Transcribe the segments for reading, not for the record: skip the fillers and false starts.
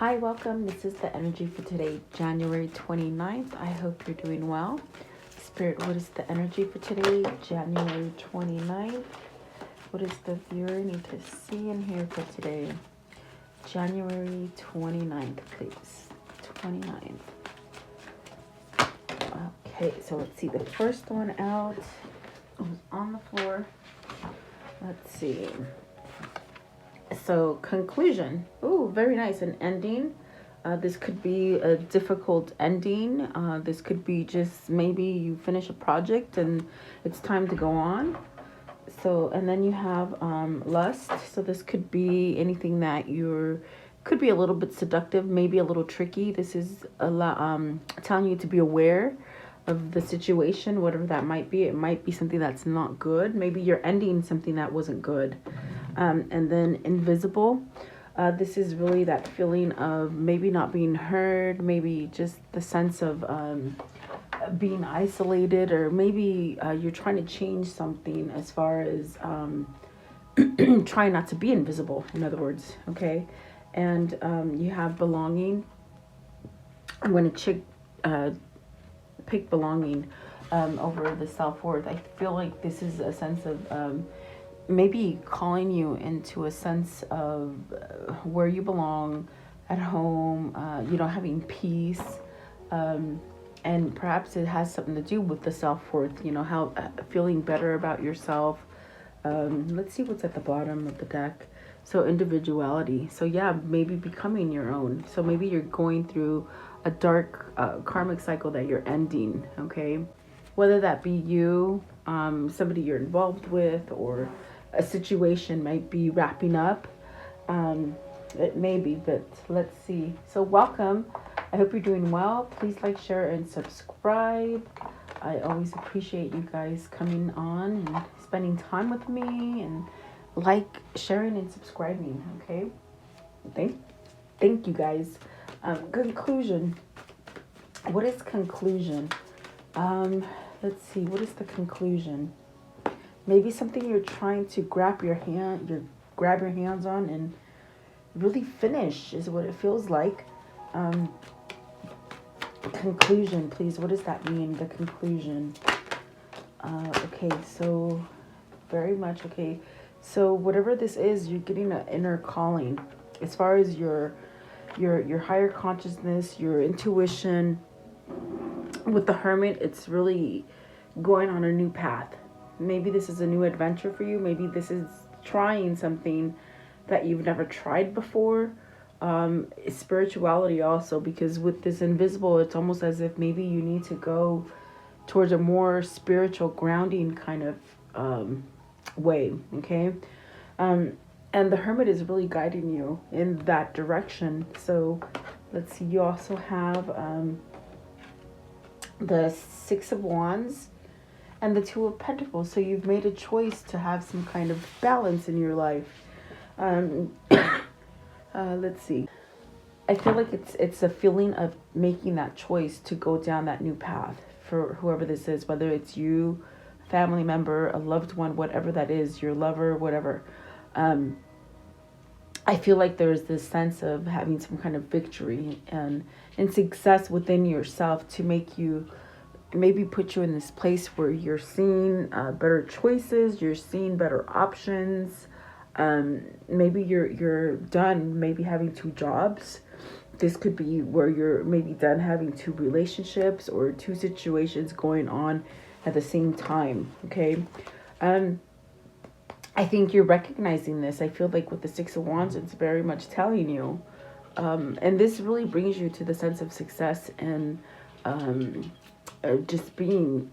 Hi, welcome. This is the energy for today, January 29th. I hope you're doing well. Spirit, what is the energy for today, January 29th? What does the viewer need to see and hear for today? January 29th, please. 29th. Okay, so let's see. The first one out was on the floor. Let's see. So, conclusion. Oh, very nice. An ending. This could be a difficult ending. This could be just maybe you finish a project and it's time to go on. So, and then you have lust. So this could be anything that could be a little bit seductive, maybe a little tricky. This is telling you to be aware of the situation, whatever that might be. It might be something that's not good. Maybe you're ending something that wasn't good. And then invisible. This is really that feeling of maybe not being heard, maybe just the sense of being isolated, or maybe you're trying to change something as far as trying not to be invisible, in other words, okay? And you have belonging. I'm going to pick belonging over the self-worth. I feel like this is a sense of maybe calling you into a sense of where you belong at home, having peace. And perhaps it has something to do with the self-worth, how feeling better about yourself. Let's see what's at the bottom of the deck. So individuality. So yeah, maybe becoming your own. So maybe you're going through a dark karmic cycle that you're ending, okay? Whether that be you, somebody you're involved with, or a situation might be wrapping up. It may be, but let's see. So welcome. I hope you're doing well. Please like, share, and subscribe. I always appreciate you guys coming on and spending time with me, and sharing, and subscribing. Okay. Thank you guys. Conclusion. What is conclusion? Let's see. What is the conclusion? Maybe something you're trying to grab your hands on and really finish is what it feels like. Conclusion, please. What does that mean? The conclusion. Okay, so very much okay. So whatever this is, you're getting an inner calling as far as your higher consciousness, your intuition. With the Hermit, it's really going on a new path. Maybe this is a new adventure for you. Maybe this is trying something that you've never tried before. Spirituality also, because with this invisible, it's almost as if maybe you need to go towards a more spiritual grounding kind of way, okay? And the Hermit is really guiding you in that direction. So let's see, you also have the Six of Wands and the Two of Pentacles. So you've made a choice to have some kind of balance in your life. Let's see. I feel like it's a feeling of making that choice to go down that new path for whoever this is, whether it's you, family member, a loved one, whatever that is, your lover, whatever. I feel like there's this sense of having some kind of victory and success within yourself to make you, maybe put you in this place where you're seeing better choices, you're seeing better options. Maybe you're done maybe having two jobs. This could be where you're maybe done having two relationships or two situations going on at the same time, okay? I think you're recognizing this. I feel like with the Six of Wands, it's very much telling you. And this really brings you to the sense of success and just being,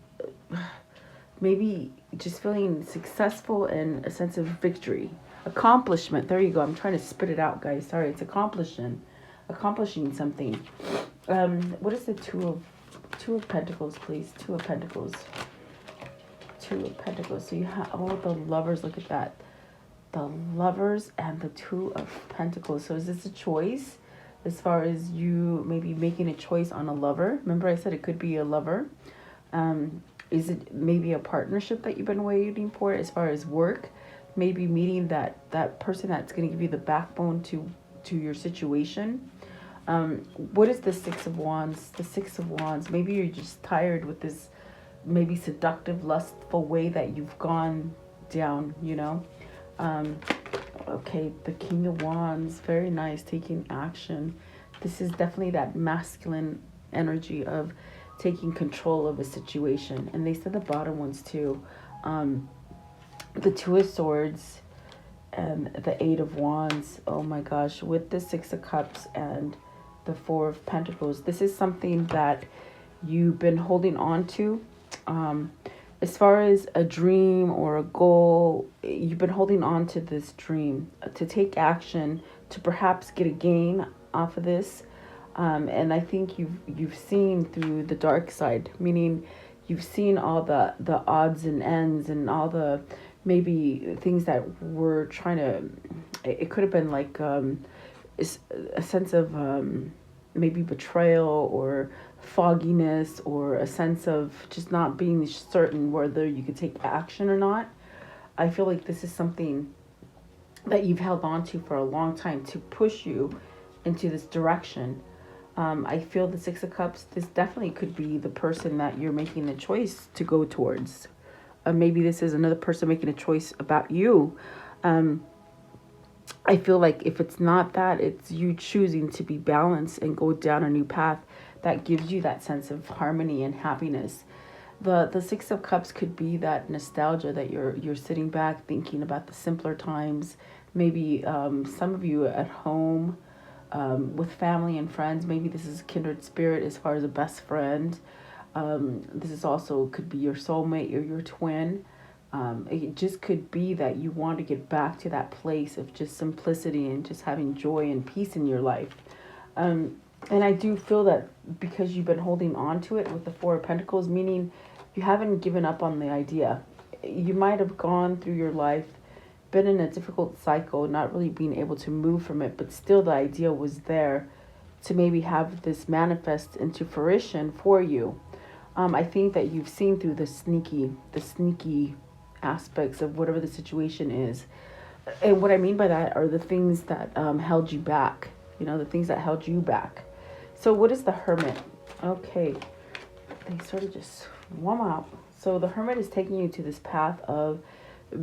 maybe just feeling successful and a sense of victory. Accomplishment. There you go. I'm trying to spit it out, guys. Sorry. It's accomplishing something. What is the Two of Pentacles, please? Two of Pentacles. Two of Pentacles. So you have the Lovers. Look at that. The Lovers and the Two of Pentacles. So is this a choice as far as you maybe making a choice on a lover? Remember I said it could be a lover. Is it maybe a partnership that you've been waiting for as far as work? Maybe meeting that person that's going to give you the backbone to your situation. What is the Six of Wands? The Six of Wands. Maybe you're just tired with this maybe seductive, lustful way that you've gone down, Okay, the King of Wands. Very nice. Taking action. This is definitely that masculine energy of taking control of a situation. And they said the bottom ones too. The Two of Swords and the Eight of Wands. Oh my gosh. With the Six of Cups and the Four of Pentacles. This is something that you've been holding on to. As far as a dream or a goal, you've been holding on to this dream to take action, to perhaps get a gain off of this. And I think you've seen through the dark side, meaning you've seen all the odds and ends and all the maybe things that were trying to, it could have been like a sense of maybe betrayal or fogginess or a sense of just not being certain whether you could take action or not. I feel like this is something that you've held on to for a long time to push you into this direction. I feel the Six of Cups, this definitely could be the person that you're making a choice to go towards. Maybe this is another person making a choice about you. I feel like if it's not that, it's you choosing to be balanced and go down a new path that gives you that sense of harmony and happiness. The Six of Cups could be that nostalgia that you're sitting back thinking about the simpler times. Maybe some of you at home with family and friends. Maybe this is a kindred spirit as far as a best friend. This is also could be your soulmate or your twin. It just could be that you want to get back to that place of just simplicity and just having joy and peace in your life. And I do feel that because you've been holding on to it with the Four of Pentacles, meaning you haven't given up on the idea. You might have gone through your life, been in a difficult cycle, not really being able to move from it, but still the idea was there to maybe have this manifest into fruition for you. I think that you've seen through the sneaky aspects of whatever the situation is. And what I mean by that are the things that held you back, the things that held you back. So what is the Hermit? Okay, they sort of just warm up. So the Hermit is taking you to this path of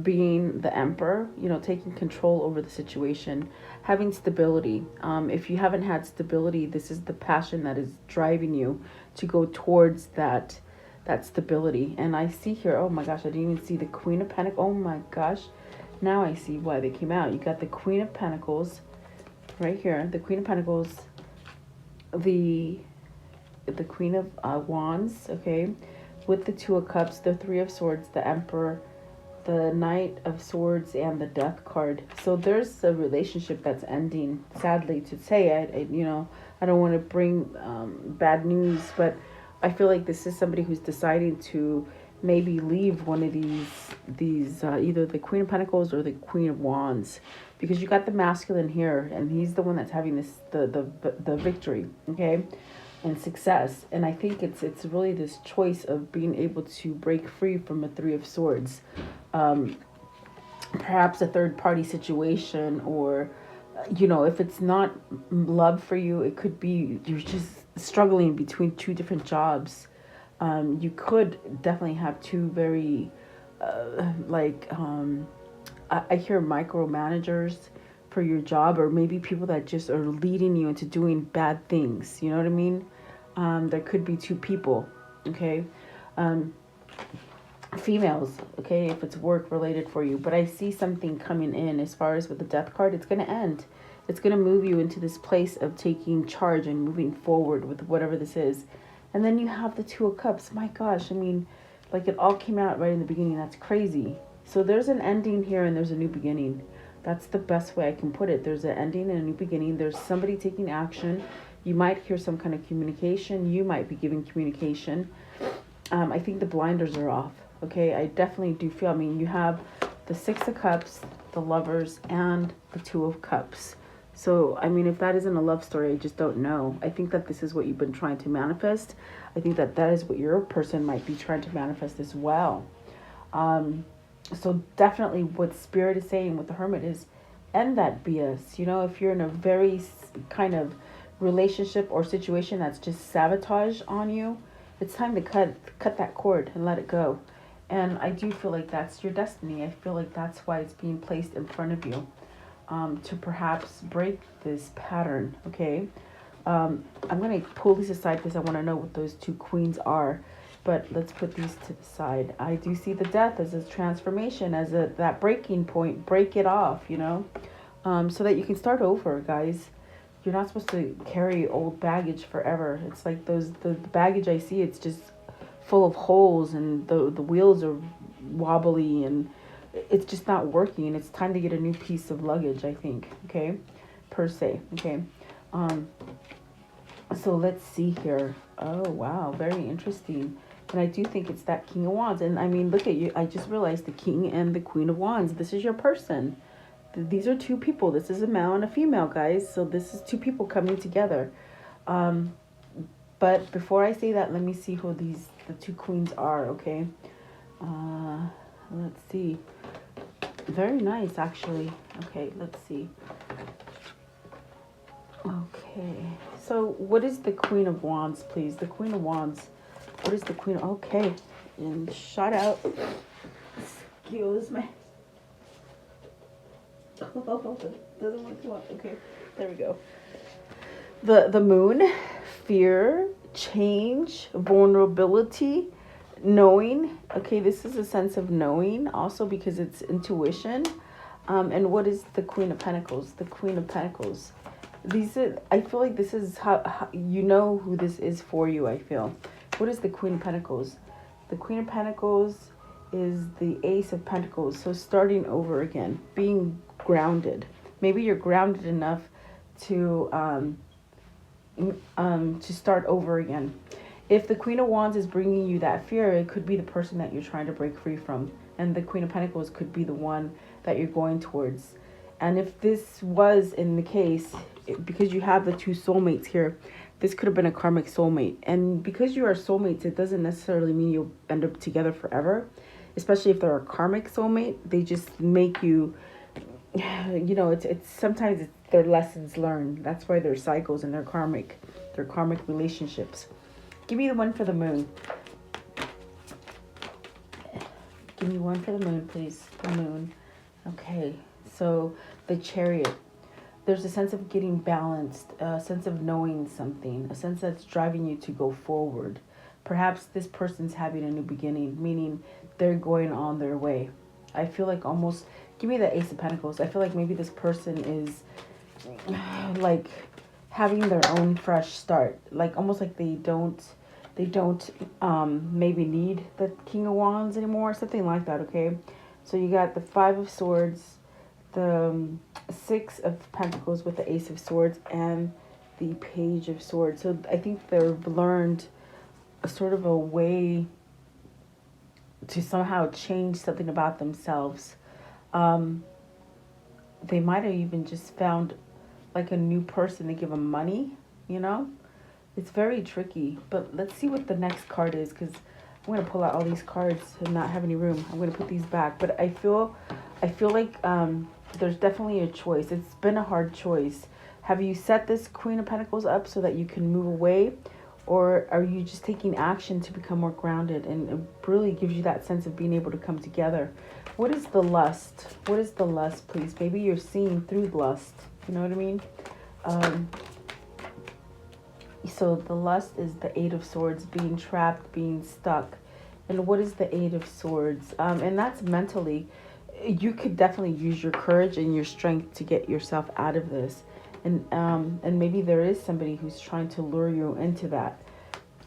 being the Emperor, taking control over the situation, having stability. If you haven't had stability, this is the passion that is driving you to go towards that stability. And I see here, oh my gosh, I didn't even see the Queen of Pentacles. Oh my gosh, now I see why they came out. You got the Queen of Pentacles right here, the Queen of Pentacles, the Queen of Wands, okay, with the Two of Cups, the Three of Swords, the Emperor, the Knight of Swords, and the Death card. So there's a relationship that's ending, sadly to say. I don't want to bring bad news, but I feel like this is somebody who's deciding to maybe leave one of these either the Queen of Pentacles or the Queen of Wands, because you got the masculine here, and he's the one that's having this the victory, okay, and success. And I think it's really this choice of being able to break free from a Three of Swords, perhaps a third party situation, or if it's not love for you, it could be you're just struggling between two different jobs. You could definitely have two very I hear micromanagers for your job, or maybe people that just are leading you into doing bad things. You know what I mean? There could be two people, okay? Females, okay, if it's work related for you. But I see something coming in as far as with the Death card. It's going to end. It's going to move you into this place of taking charge and moving forward with whatever this is. And then you have the Two of Cups. My gosh, I mean, like it all came out right in the beginning. That's crazy. So there's an ending here and there's a new beginning. That's the best way I can put it. There's an ending and a new beginning. There's somebody taking action. You might hear some kind of communication. You might be giving communication. I think the blinders are off. Okay, I definitely do feel, you have the Six of Cups, the Lovers, and the Two of Cups. So, if that isn't a love story, I just don't know. I think that this is what you've been trying to manifest. I think that is what your person might be trying to manifest as well. So definitely what Spirit is saying with the Hermit is end that BS. If you're in a very kind of relationship or situation that's just sabotage on you, it's time to cut that cord and let it go. And I do feel like that's your destiny. I feel like that's why it's being placed in front of you, to perhaps break this pattern. Okay. I'm going to pull these aside because I want to know what those two queens are. But let's put these to the side. I do see the death as a transformation, as that breaking point. Break it off, so that you can start over, guys. You're not supposed to carry old baggage forever. It's like the baggage I see, it's just full of holes, and the wheels are wobbly, and it's just not working. It's time to get a new piece of luggage, I think, okay, per se, okay. So let's see here. Oh, wow, very interesting. And I do think it's that King of Wands. And I mean, look at you. I just realized the King and the Queen of Wands. This is your person. These are two people. This is a male and a female, guys. So this is two people coming together. But before I say that, let me see who the two queens are, okay? Let's see. Very nice, actually. Okay, let's see. Okay. So what is the Queen of Wands, please? The Queen of Wands. What is the Queen? Okay. And shout out. Excuse me. Doesn't want to come up. Okay. There we go. The Moon. Fear. Change. Vulnerability. Knowing. Okay, this is a sense of knowing also because it's intuition. And what is the Queen of Pentacles? The Queen of Pentacles. I feel like this is how you know who this is for you, I feel. What is the Queen of Pentacles? The Queen of Pentacles is the Ace of Pentacles. So starting over again, being grounded. Maybe you're grounded enough to start over again. If the Queen of Wands is bringing you that fear, it could be the person that you're trying to break free from. And the Queen of Pentacles could be the one that you're going towards. And if this was in the case, because you have the two soulmates here, this could have been a karmic soulmate. And because you are soulmates, it doesn't necessarily mean you'll end up together forever. Especially if they're a karmic soulmate, they just make you, it's sometimes it's their lessons learned. That's why they're cycles and they're karmic relationships. Give me the one for the Moon. Give me one for the Moon, please. The Moon. Okay. So the Chariot, there's a sense of getting balanced, a sense of knowing something, a sense that's driving you to go forward. Perhaps this person's having a new beginning, meaning they're going on their way. I feel like almost, give me the Ace of Pentacles. I feel like maybe this person is like having their own fresh start, like almost like they don't maybe need the King of Wands anymore, something like that, okay? So you got the Five of Swords, the Six of Pentacles with the Ace of Swords, and the Page of Swords. So I think they've learned a sort of a way to somehow change something about themselves. They might have even just found like a new person to give them money, It's very tricky. But let's see what the next card is, because I'm going to pull out all these cards and not have any room. I'm going to put these back. But I feel like there's definitely a choice. It's been a hard choice. Have you set this Queen of Pentacles up so that you can move away? Or are you just taking action to become more grounded? And it really gives you that sense of being able to come together. What is the lust? What is the lust, please? Maybe you're seeing through lust. You know what I mean? So the lust is the Eight of Swords, being trapped, being stuck. And what is the Eight of Swords? And that's mentally. You could definitely use your courage and your strength to get yourself out of this. And maybe there is somebody who's trying to lure you into that.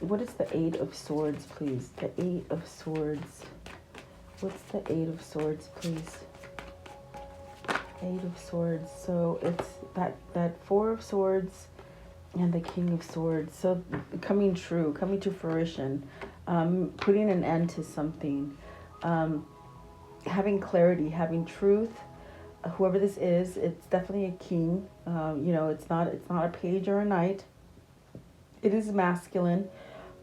What is the Eight of Swords, please? The Eight of Swords. What's the Eight of Swords, please? Eight of Swords. So it's that Four of Swords and the King of Swords. So coming true, coming to fruition, putting an end to something, having clarity, having truth. Whoever this is, it's definitely a king. It's not a page or a knight. It is masculine.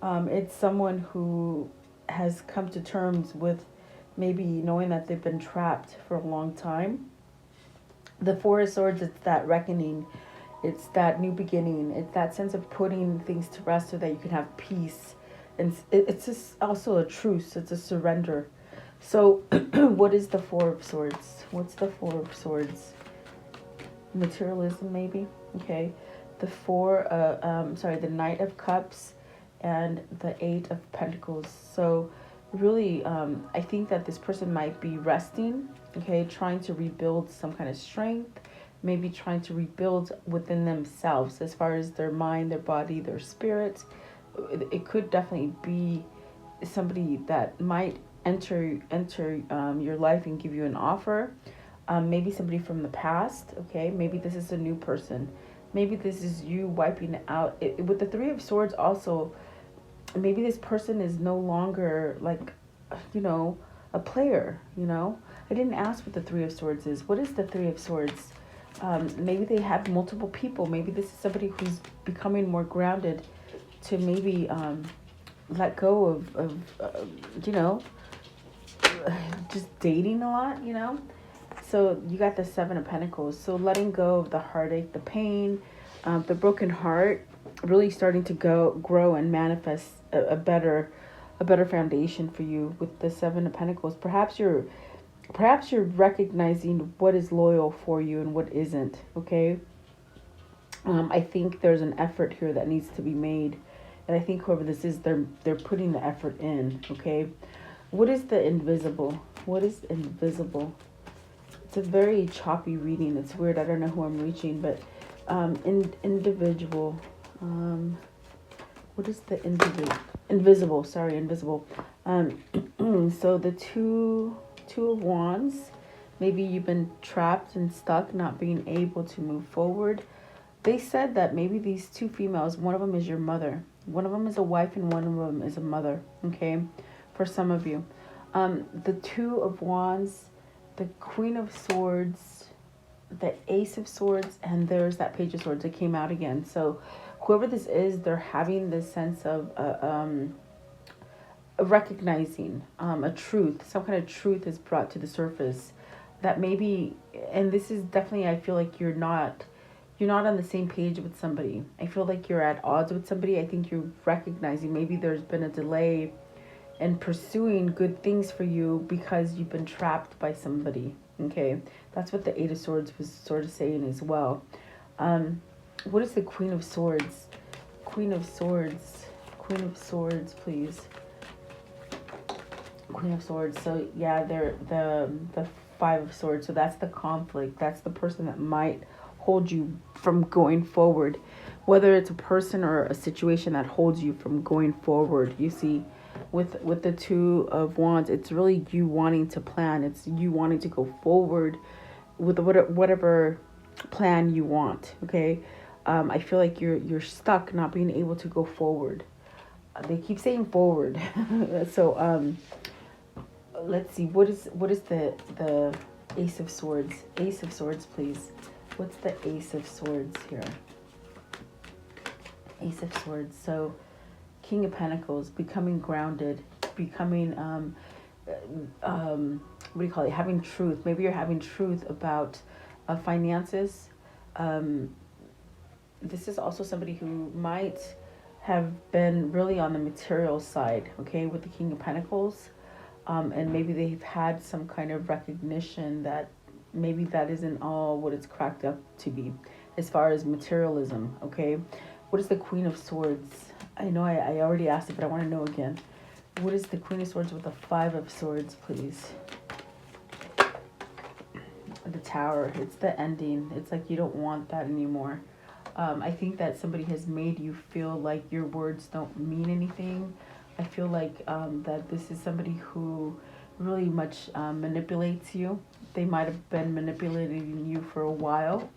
It's someone who has come to terms with maybe knowing that they've been trapped for a long time. The Four of Swords, it's that reckoning. It's that new beginning. It's that sense of putting things to rest so that you can have peace. And it's just also a truce. It's a surrender. So what is the Four of Swords? What's the Four of Swords? Materialism, maybe. Okay. The Knight of Cups and the Eight of Pentacles. So really, I think that this person might be resting, okay, trying to rebuild some kind of strength, maybe trying to rebuild within themselves as far as their mind, their body, their spirit. It could definitely be somebody that might enter your life and give you an offer. Maybe somebody from the past, okay? Maybe this is a new person. Maybe this is you wiping out. With the Three of Swords also, maybe this person is no longer like, a player, I didn't ask what the Three of Swords is. What is the Three of Swords? Maybe they have multiple people. Maybe this is somebody who's becoming more grounded to maybe let go of just dating a lot, So you got the Seven of Pentacles. So letting go of the heartache, the pain, the broken heart, really starting to grow and manifest a better foundation for you with the Seven of Pentacles. Perhaps you're recognizing what is loyal for you and what isn't, okay? I think there's an effort here that needs to be made. And I think whoever this is, they're putting the effort in, okay? What is the invisible? What is invisible? It's a very choppy reading. It's weird. I don't know who I'm reaching, but individual. What is the invisible? Sorry, invisible. So the two of Wands. Maybe you've been trapped and stuck, not being able to move forward. They said that maybe these two females, one of them is your mother. One of them is a wife and one of them is a mother, okay? For some of you. The Two of Wands, the Queen of Swords, the Ace of Swords, and there's that Page of Swords that came out again. So whoever this is, they're having this sense of recognizing a truth. Some kind of truth is brought to the surface that maybe, and this is definitely, I feel like you're not on the same page with somebody. I feel like you're at odds with somebody. I think you're recognizing maybe there's been a delay in pursuing good things for you because you've been trapped by somebody. Okay, that's what the Eight of Swords was sort of saying as well. What is the Queen of Swords? Queen of Swords, please. Queen of Swords. So yeah, they're the Five of Swords. So that's the conflict. That's the person that might hold you from going forward, whether it's a person or a situation that holds you from going forward. You see, with the Two of Wands, it's really you wanting to plan. It's you wanting to go forward with whatever plan you want. Okay, I feel like you're stuck, not being able to go forward. They keep saying forward. So let's see. What is the Ace of Swords? Ace of Swords, please. What's the Ace of Swords here? Ace of Swords. So King of Pentacles, becoming grounded, becoming what do you call it? Having truth. Maybe you're having truth about finances. This is also somebody who might have been really on the material side, okay, with the King of Pentacles. And maybe they've had some kind of recognition that maybe that isn't all what it's cracked up to be as far as materialism, okay? What is the Queen of Swords? I know I already asked it, but I want to know again. What is the Queen of Swords with the Five of Swords, please? The Tower. It's the ending. It's like you don't want that anymore. I think that somebody has made you feel like your words don't mean anything. I feel like that this is somebody who really much manipulates you. They might have been manipulating you for a while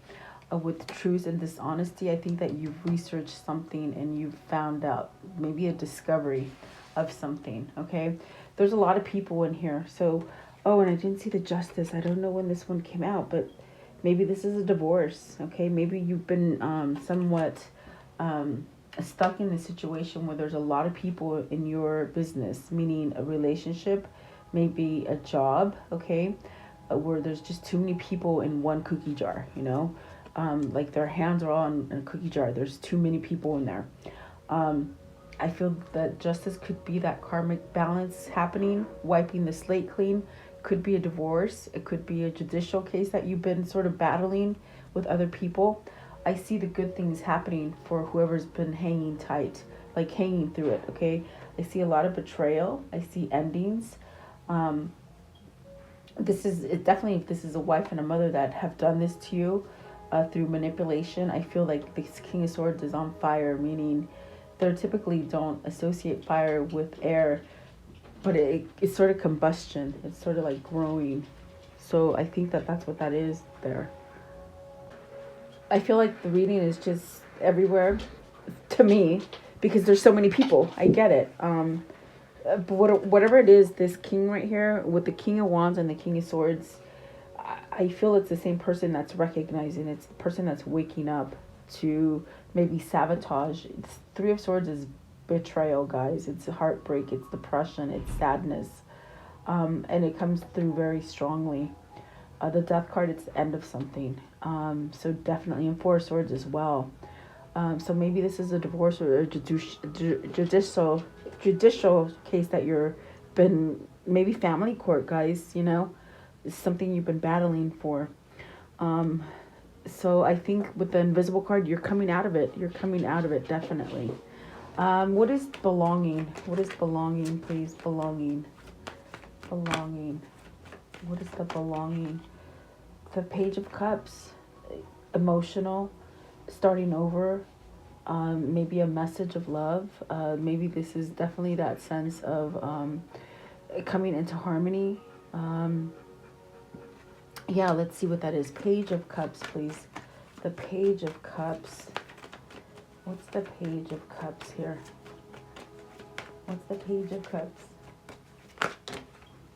with truth and dishonesty. I think that you've researched something and you've found out maybe a discovery of something, okay? There's a lot of people in here. So, oh, and I didn't see the Justice. I don't know when this one came out, but maybe this is a divorce, okay? Maybe you've been somewhat stuck in a situation where there's a lot of people in your business, meaning a relationship, maybe a job, okay? Where there's just too many people in one cookie jar, like their hands are all in a cookie jar. There's too many people in there. I feel that justice could be that karmic balance happening, wiping the slate clean. Could be a divorce. It could be a judicial case that you've been sort of battling with other people. I see the good things happening for whoever's been hanging tight, like hanging through it, okay? I see a lot of betrayal. I see endings. This is it definitely, if this is a wife and a mother that have done this to you through manipulation, I feel like this King of Swords is on fire, meaning they typically don't associate fire with air, but it's sort of combustion. It's sort of like growing. So I think that that's what that is there. I feel like the reading is just everywhere to me because there's so many people. I get it. But whatever it is, this king right here with the King of Wands and the King of Swords, I feel it's the same person that's recognizing. It's the person that's waking up to maybe sabotage. Three of Swords is betrayal, guys. It's heartbreak. It's depression. It's sadness. And it comes through very strongly. The Death card, it's the end of something. So definitely in Four of Swords as well. So maybe this is a divorce or a judicial case that you're been, maybe family court, guys, you know, it's something you've been battling for. So I think with the Invisible card, you're coming out of it. You're coming out of it, definitely. What is belonging? What is belonging, please? Belonging. Belonging. What is the belonging? The Page of Cups. Emotional. Starting over. Maybe a message of love. Maybe this is definitely that sense of coming into harmony. Yeah, let's see what that is. Page of Cups, please. The Page of Cups. What's the Page of Cups here? What's the Page of Cups?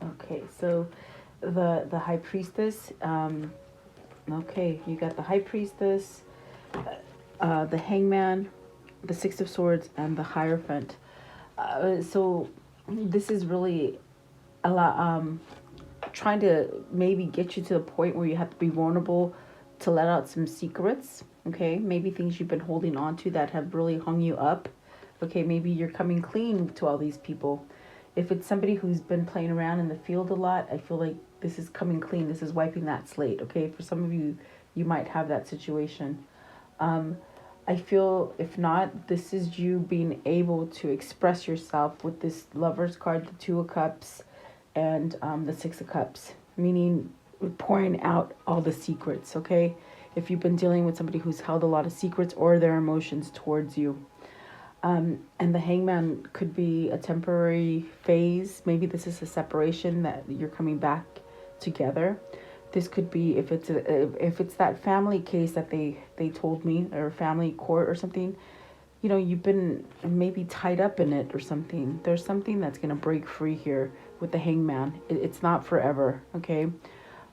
Okay, so the High Priestess. Okay, you got the High Priestess, the Hangman, the Six of Swords, and the Hierophant. So this is really a lot, trying to maybe get you to the point where you have to be vulnerable to let out some secrets. Okay, maybe things you've been holding on to that have really hung you up. Okay, maybe you're coming clean to all these people. If it's somebody who's been playing around in the field a lot, I feel like this is coming clean. This is wiping that slate. Okay, for some of you, you might have that situation. I feel if not, this is you being able to express yourself with this Lover's card, the Two of Cups, and the Six of Cups, meaning pouring out all the secrets, okay? If you've been dealing with somebody who's held a lot of secrets or their emotions towards you. And the Hangman could be a temporary phase. Maybe this is a separation that you're coming back together. This could be if it's that family case that they told me, or family court or something. You know, you've been maybe tied up in it or something. There's something that's going to break free here with the Hangman. It's not forever, okay?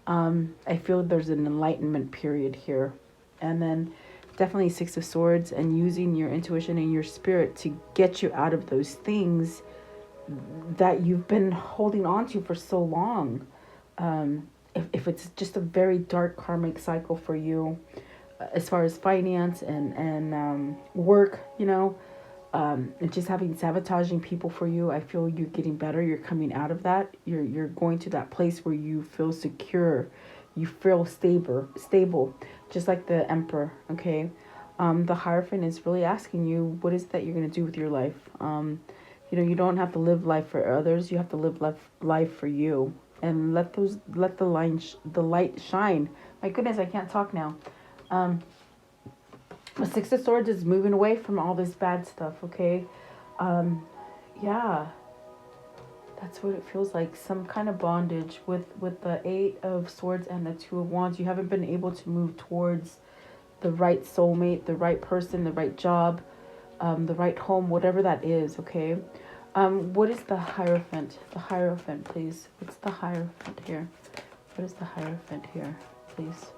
I feel there's an enlightenment period here. And then definitely Six of Swords, and using your intuition and your spirit to get you out of those things that you've been holding on to for so long. If it's just a very dark karmic cycle for you, as far as finance and work, you know, and just having sabotaging people for you, I feel you're getting better. You're coming out of that. You're going to that place where you feel secure, you feel stable, just like the Emperor. Okay, the Hierophant is really asking you, what is it that you're going to do with your life? You know, you don't have to live life for others. You have to live life for you, and let the light shine. My goodness, I can't talk now. The Six of Swords is moving away from all this bad stuff, okay? Yeah, that's what it feels like. Some kind of bondage with the Eight of Swords and the Two of Wands. You haven't been able to move towards the right soulmate, the right person, the right job, the right home, whatever that is, okay? What is the Hierophant? The Hierophant, please. What's the Hierophant here? What is the Hierophant here, please?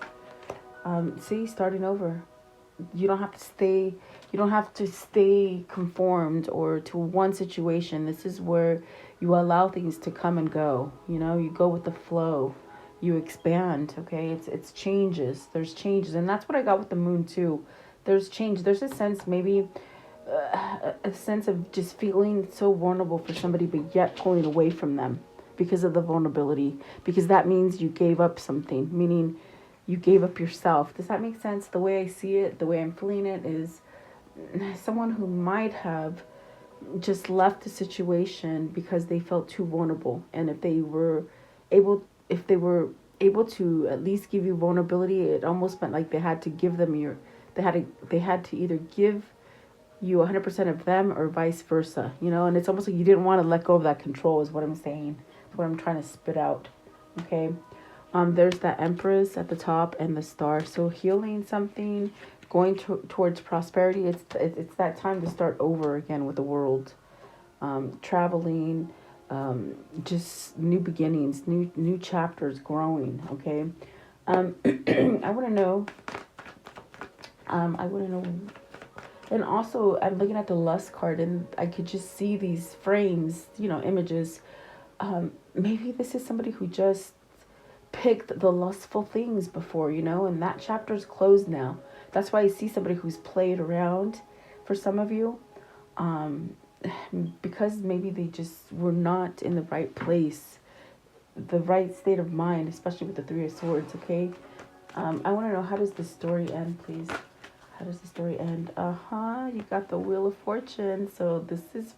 See, starting over. You don't have to stay conformed or to one situation. This is where you allow things to come and go. You know, you go with the flow. you expand. Okay, it's changes. There's changes, and that's what I got with the moon too. There's change. There's a sense, maybe a sense of just feeling so vulnerable for somebody, but yet pulling away from them because of the vulnerability. Because that means you gave up something. Meaning, you gave up yourself. Does that make sense? The way I see it, the way I'm feeling it is someone who might have just left the situation because they felt too vulnerable, and if they were able to at least give you vulnerability, it almost meant like they had to give them your they had to either give you 100% of them or vice versa, and it's almost like you didn't want to let go of that control is what I'm saying. It's what I'm trying to spit out. Okay. There's that Empress at the top and the star. So healing something, going towards prosperity. It's that time to start over again with the world. Traveling, just new beginnings, new chapters, growing. Okay. I want to know. I want to know. And also, I'm looking at the Lust card, and I could just see these frames, images. Maybe this is somebody who just picked the lustful things before, and that chapter's closed now. That's why I see somebody who's played around for some of you, because maybe they just were not in the right place, the right state of mind, especially with the Three of Swords. Okay. I want to know, how does the story end, please? How does the story end? You got the Wheel of Fortune. So this is,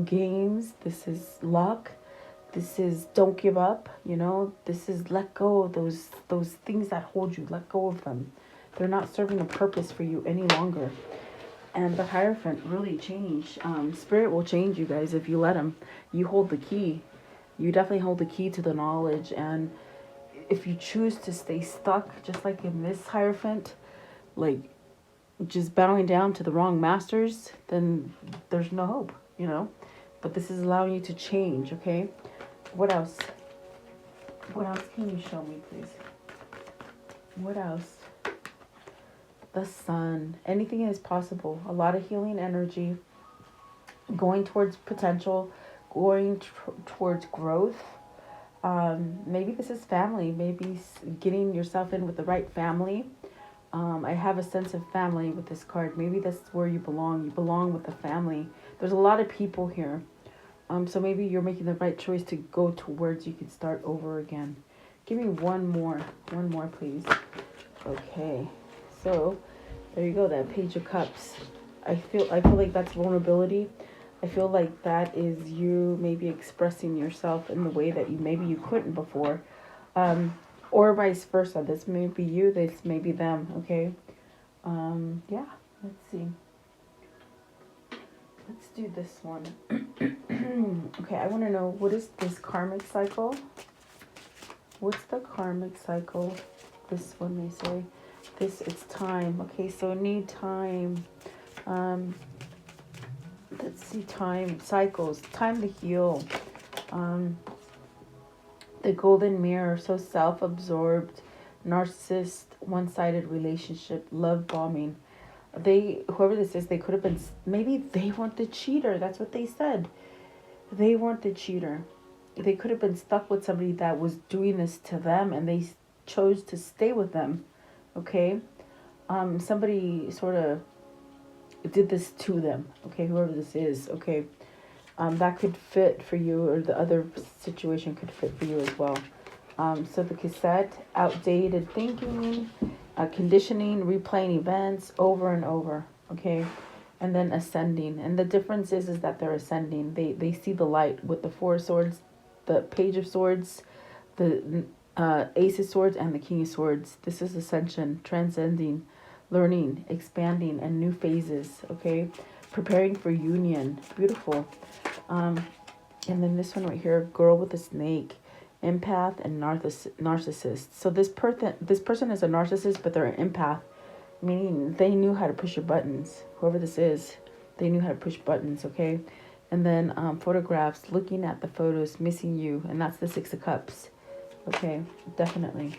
games. This is luck. This is don't give up. This is let go of those things that hold you. Let go of them. They're not serving a purpose for you any longer. And the Hierophant really changed. Spirit will change you guys if you let him. You hold the key. You definitely hold the key to the knowledge. And if you choose to stay stuck, just like in this Hierophant, like just bowing down to the wrong masters, then there's no hope, But this is allowing you to change, okay? What else? What else can you show me, please? What else? The Sun. Anything is possible. A lot of healing energy. Going towards potential. Going towards growth. Maybe this is family. Maybe getting yourself in with the right family. I have a sense of family with this card. Maybe that's where you belong. You belong with the family. There's a lot of people here. So maybe you're making the right choice to go towards you can start over again. Give me one more, please. Okay. So there you go. That Page of Cups. I feel like that's vulnerability. I feel like that is you maybe expressing yourself in the way that you couldn't before. Or vice versa. This may be you, this may be them, okay? Yeah, let's see. Let's do this one. Okay, I want to know, what is this karmic cycle? What's the karmic cycle? This one, they say. It's time. Okay, so need time. Let's see, time, cycles, time to heal. The Golden Mirror, so self-absorbed, narcissist, one-sided relationship, love bombing. Whoever this is, they could have been, maybe they weren't the cheater. That's what they said. They weren't the cheater. They could have been stuck with somebody that was doing this to them, and they chose to stay with them. Okay? Somebody sort of did this to them. Okay, whoever this is. Okay. That could fit for you, or the other situation could fit for you as well. So the cassette, outdated thinking, conditioning, replaying events over and over, okay? And then ascending. And the difference is that they're ascending. They see the light with the Four of Swords, the Page of Swords, the Ace of Swords, and the King of Swords. This is ascension, transcending, learning, expanding, and new phases, okay? Preparing for union. Beautiful. And then this one right here, girl with a snake, empath and narcissist. So this person is a narcissist, but they're an empath, meaning they knew how to push your buttons. Whoever this is, they knew how to push buttons, okay? And then photographs, looking at the photos, missing you, and that's the Six of Cups, okay? Definitely.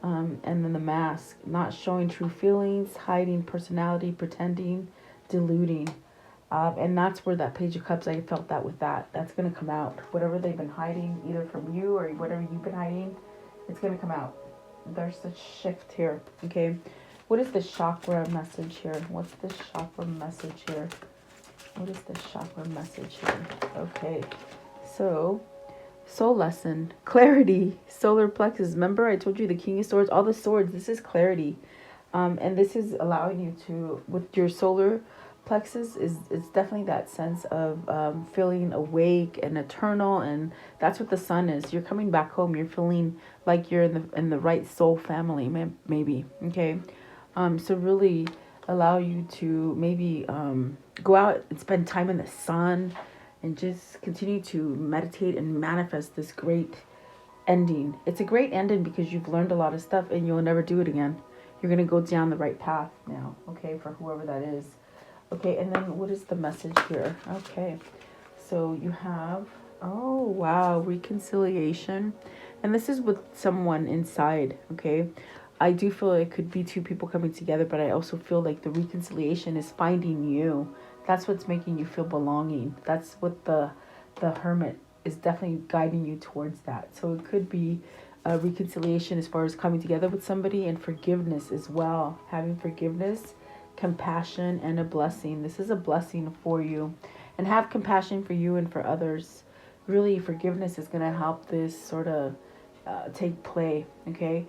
And then the mask, not showing true feelings, hiding personality, pretending, deluding. And that's where that Page of Cups, I felt that with that. That's going to come out. Whatever they've been hiding, either from you or whatever you've been hiding, It's going to come out. There's a shift here. Okay. What is the chakra message here? What's the chakra message here? What is the chakra message here? Okay. So, soul lesson, clarity, solar plexus. Remember I told you the King of Swords, all the swords, this is clarity. And this is allowing you to, with your solar plexus, it's definitely that sense of feeling awake and eternal. And that's what the sun is. You're coming back home. You're feeling like you're in the right soul family, maybe. Okay. So really allow you to maybe go out and spend time in the sun and just continue to meditate and manifest this great ending. It's a great ending because you've learned a lot of stuff and you'll never do it again. You're going to go down the right path now, okay, for whoever that is. Okay, and then what is the message here? Okay, so you have, oh, wow, reconciliation. And this is with someone inside, okay? I do feel it could be two people coming together, but I also feel like the reconciliation is finding you. That's what's making you feel belonging. That's what the hermit is definitely guiding you towards that. So it could be a reconciliation as far as coming together with somebody, and forgiveness as well. Having forgiveness, compassion, and a blessing. This is a blessing for you. And have compassion for you and for others. Really, forgiveness is going to help this sort of take play, okay?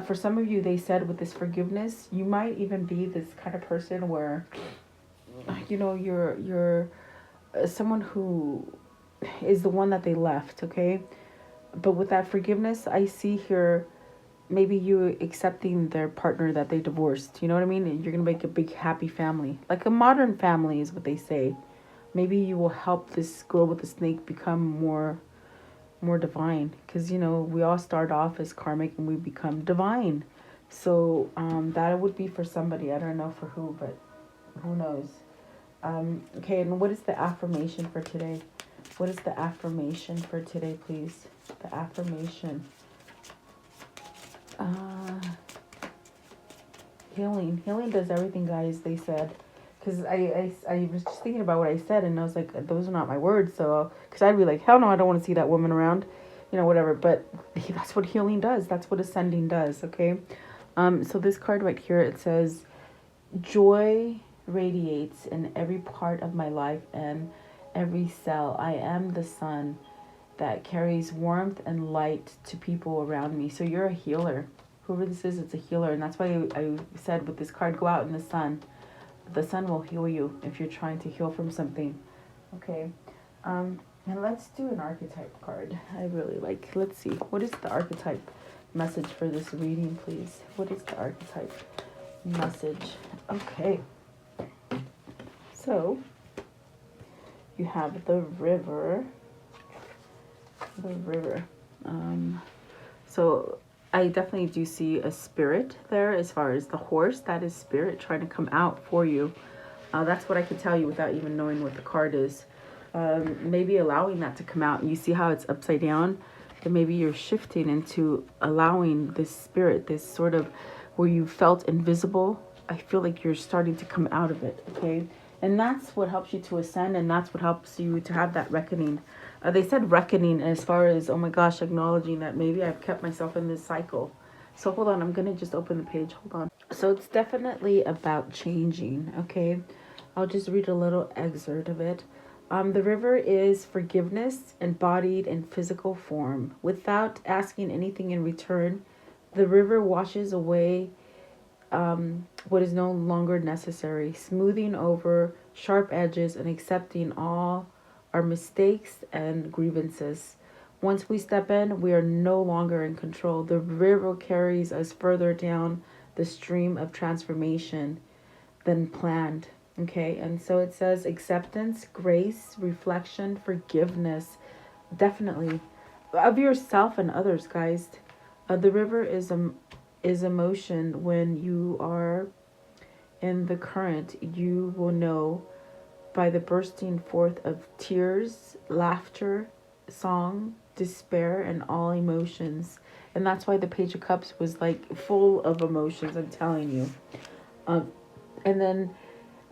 For some of you, they said with this forgiveness, you might even be this kind of person where, you know, you're someone who is the one that they left, okay? But with that forgiveness, I see here maybe you accepting their partner that they divorced. You know what I mean? You're going to make a big happy family. Like a modern family is what they say. Maybe you will help this girl with the snake become more divine, because you know we all start off as karmic and we become divine. So that would be for somebody. I don't know for who, but who knows. Okay, and what is the affirmation for today? What is the affirmation for today, please? The affirmation. Healing does everything, guys, they said. Because I was just thinking about what I said, and I was like, those are not my words. So, because I'd be like, hell no, I don't want to see that woman around, you know, whatever. But that's what healing does. That's what ascending does, okay? So this card right here, it says, joy radiates in every part of my life and every cell. I am the sun that carries warmth and light to people around me. So you're a healer. Whoever this is, it's a healer. And that's why I said with this card, go out in the sun. The sun will heal you if you're trying to heal from something. Okay. And let's do an archetype card. I really like, let's see. What is the archetype message for this reading, please? What is the archetype message? Okay. So, you have the river. The river. So, I definitely do see a spirit there as far as the horse. That is spirit trying to come out for you. That's what I could tell you without even knowing what the card is. Maybe allowing that to come out. You see how it's upside down? And maybe you're shifting into allowing this spirit, this sort of where you felt invisible. I feel like you're starting to come out of it, okay? And that's what helps you to ascend, and that's what helps you to have that reckoning. They said reckoning as far as, oh my gosh, acknowledging that maybe I've kept myself in this cycle. So hold on, I'm going to just open the page. Hold on. So it's definitely about changing, okay? I'll just read a little excerpt of it. The river is forgiveness embodied in physical form. Without asking anything in return, the river washes away what is no longer necessary, smoothing over sharp edges and accepting all our mistakes and grievances. Once we step in, we are no longer in control. The river carries us further down the stream of transformation than planned. Okay, and so it says acceptance, grace, reflection, forgiveness, definitely of yourself and others, guys. The river is emotion. When you are in the current, you will know by the bursting forth of tears, laughter, song, despair, and all emotions. And that's why the Page of Cups was like full of emotions, I'm telling you. And then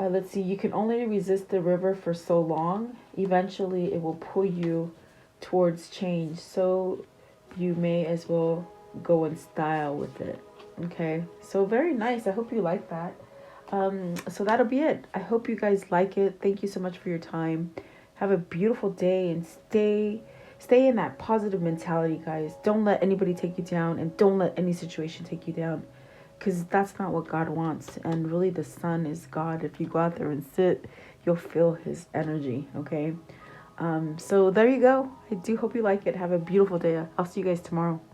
let's see, you can only resist the river for so long. Eventually it will pull you towards change. So you may as well go in style with it. Okay, so very nice. I hope you like that. So that'll be it. I hope you guys like it. Thank you so much for your time. Have a beautiful day and stay in that positive mentality, guys. Don't let anybody take you down, and don't let any situation take you down, because that's not what God wants. And really, the sun is God. If you go out there and sit, you'll feel his energy. Okay. So there you go. I do hope you like it. Have a beautiful day. I'll see you guys tomorrow.